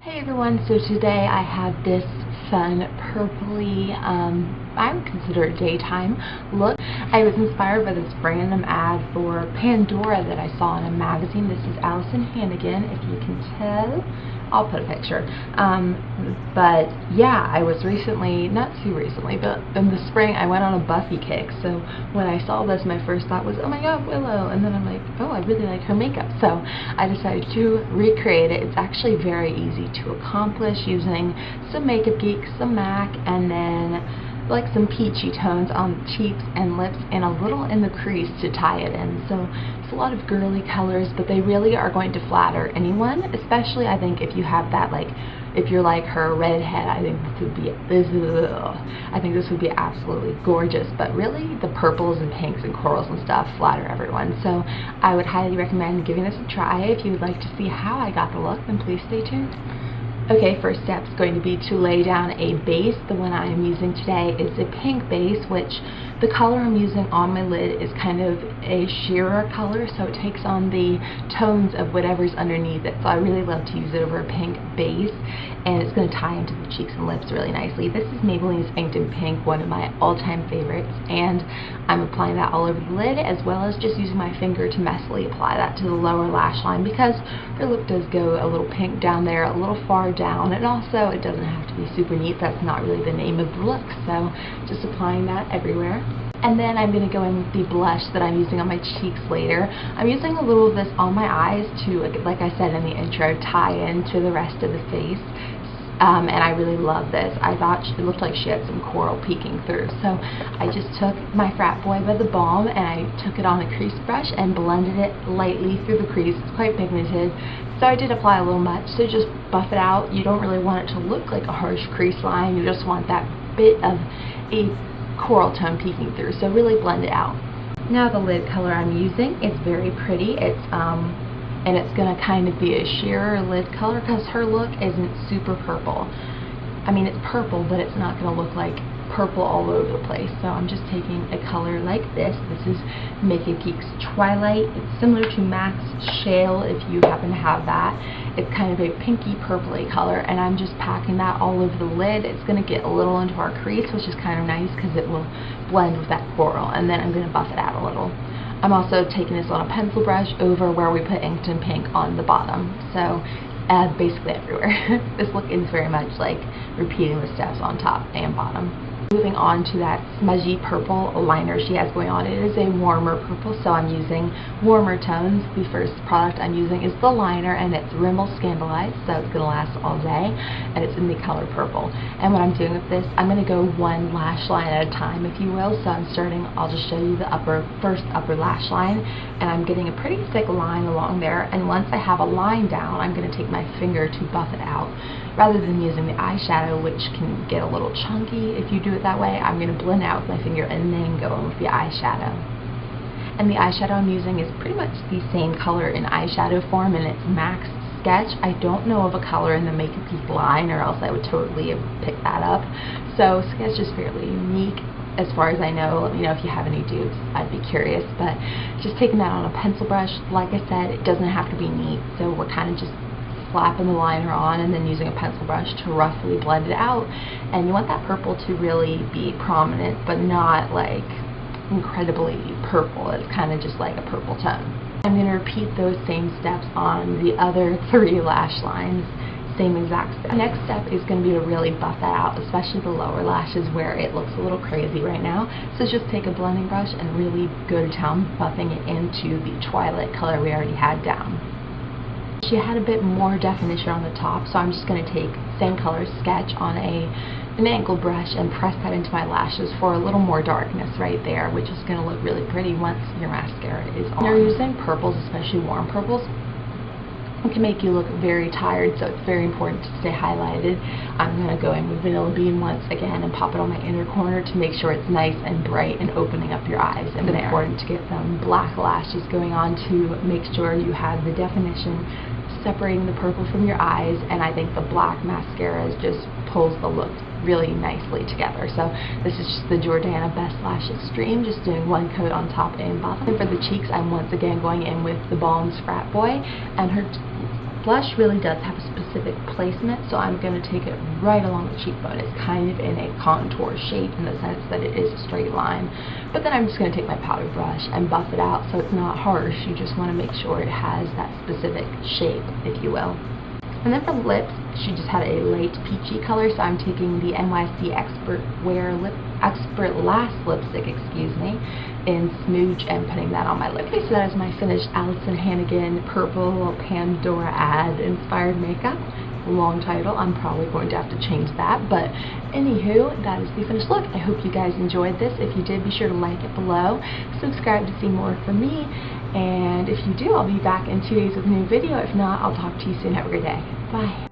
Hey everyone, so today I have this fun purpley, I would consider it daytime look. I was inspired by this random ad for Pandora that I saw in a magazine. This is Alyson Hannigan, if you can tell. I'll put a picture. But yeah, I was recently, not too recently, but in the spring I went on a Buffy kick. So when I saw this, my first thought was, oh my god, Willow. And then I'm like, oh, I really like her makeup. So I decided to recreate it. It's actually very easy to accomplish using some Makeup Geek, some MAC, and then like some peachy tones on the cheeks and lips and a little in the crease to tie it in. So it's a lot of girly colors, but they really are going to flatter anyone, especially I think if you have that, like, if you're like her redhead, I think this would be absolutely gorgeous. But really the purples and pinks and corals and stuff flatter everyone. So I would highly recommend giving this a try. If you would like to see how I got the look, then please stay tuned. Okay, first step is going to be to lay down a base. The one I am using today is a pink base, which the color I'm using on my lid is kind of a sheerer color, so it takes on the tones of whatever's underneath it. So I really love to use it over a pink base, and it's going to tie into the cheeks and lips really nicely. This is Maybelline's Inked in Pink, one of my all-time favorites, and I'm applying that all over the lid, as well as just using my finger to messily apply that to the lower lash line, because her look does go a little pink down there, a little far down, and also it doesn't have to be super neat. That's not really the name of the look, so just applying that everywhere. And then I'm going to go in with the blush that I'm using on my cheeks later. I'm using a little of this on my eyes to, like I said in the intro, tie into the rest of the face. And I really love this. I thought it looked like she had some coral peeking through. So I just took my Frat Boy by TheBalm and I took it on a crease brush and blended it lightly through the crease. It's quite pigmented, so I did apply a little much. So just buff it out. You don't really want it to look like a harsh crease line. You just want that bit of a coral tone peeking through. So really blend it out. Now the lid color I'm using is very pretty. And it's going to kind of be a sheerer lid color because her look isn't super purple. I mean, it's purple, but it's not going to look like purple all over the place. So I'm just taking a color like this. This is Makeup Geek's Twilight. It's similar to MAC's Shale, if you happen to have that. It's kind of a pinky purpley color, and I'm just packing that all over the lid. It's going to get a little into our crease, which is kind of nice because it will blend with that coral, and then I'm going to buff it out a little. I'm also taking this on a pencil brush over where we put Inked in Pink on the bottom, so basically everywhere. This look is very much like repeating the steps on top and bottom. Moving on to that smudgy purple liner she has going on. It is a warmer purple, so I'm using warmer tones. The first product I'm using is the liner, and it's Rimmel Scandaleyes, so it's going to last all day, and it's in the color purple. And what I'm doing with this, I'm going to go one lash line at a time, if you will. So I'm starting, I'll just show you the first upper lash line, and I'm getting a pretty thick line along there, and once I have a line down, I'm going to take my finger to buff it out. Rather than using the eyeshadow, which can get a little chunky if you do it that way, I'm going to blend out with my finger and then go in with the eyeshadow. And the eyeshadow I'm using is pretty much the same color in eyeshadow form, and it's MAC's Sketch. I don't know of a color in the Makeup Geek line, or else I would totally have picked that up. So Sketch is fairly unique as far as I know. Let me know if you have any dupes. I'd be curious. But just taking that on a pencil brush, like I said, it doesn't have to be neat, so we're kind of just slapping the liner on and then using a pencil brush to roughly blend it out. And you want that purple to really be prominent, but not like incredibly purple. It's kind of just like a purple tone. I'm going to repeat those same steps on the other 3 lash lines. Same exact step. The next step is going to be to really buff that out, especially the lower lashes where it looks a little crazy right now. So just take a blending brush and really go to town buffing it into the Twilight color we already had down. She had a bit more definition on the top, so I'm just going to take same color Sketch on an angled brush and press that into my lashes for a little more darkness right there, which is going to look really pretty once your mascara is on. When you're using purples, especially warm purples, it can make you look very tired, so it's very important to stay highlighted. I'm going to go in with Vanilla Bean once again and pop it on my inner corner to make sure it's nice and bright and opening up your eyes. And it's important to get some black lashes going on to make sure you have the definition separating the purple from your eyes, and I think the black mascara just pulls the look really nicely together. So this is just the Jordana Best Lash Extreme, just doing one coat on top and bottom. And for the cheeks, I'm once again going in with TheBalm's Frat Boy, and her blush really does have a specific specific placement, so I'm going to take it right along the cheekbone. It's kind of in a contour shape in the sense that it is a straight line, but then I'm just going to take my powder brush and buff it out so it's not harsh. You just want to make sure it has that specific shape, if you will. And then for lips, she just had a light peachy color, so I'm taking the NYC Expert Lash lipstick, in Smooch and putting that on my lip. Okay, so that is my finished Alyson Hannigan Purple Pandora ad inspired makeup. Long title, I'm probably going to have to change that, but anywho, that is the finished look. I hope you guys enjoyed this. If you did, be sure to like it below, subscribe to see more from me, and if you do, I'll be back in 2 days with a new video. If not, I'll talk to you soon. Have a great day. Bye.